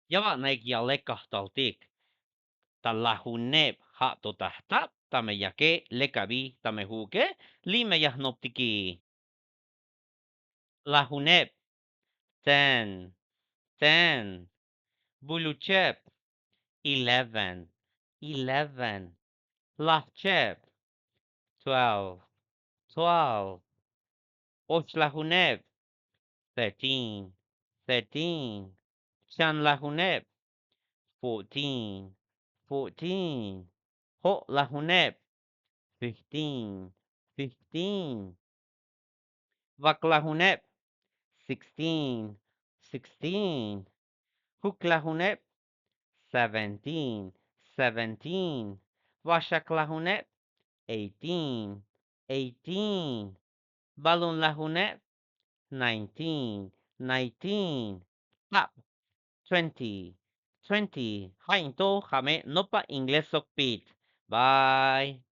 Java näikialek kataltik. Talahuneb ha totahtap tameyake lekabi tamehuke limeyahnoptiki. Lahuneb 10. Buluchep 11. Lahchep 12. Oshlahuneb 13. Shanlahuneb 14. Ho'lahuneb 15. Vaklahuneb 16. Huklahuneb 17. Washaklahuneb 18. Balunlahuneb 19. Tap 20. Hainto jame nopa inglés sokpit. Bye.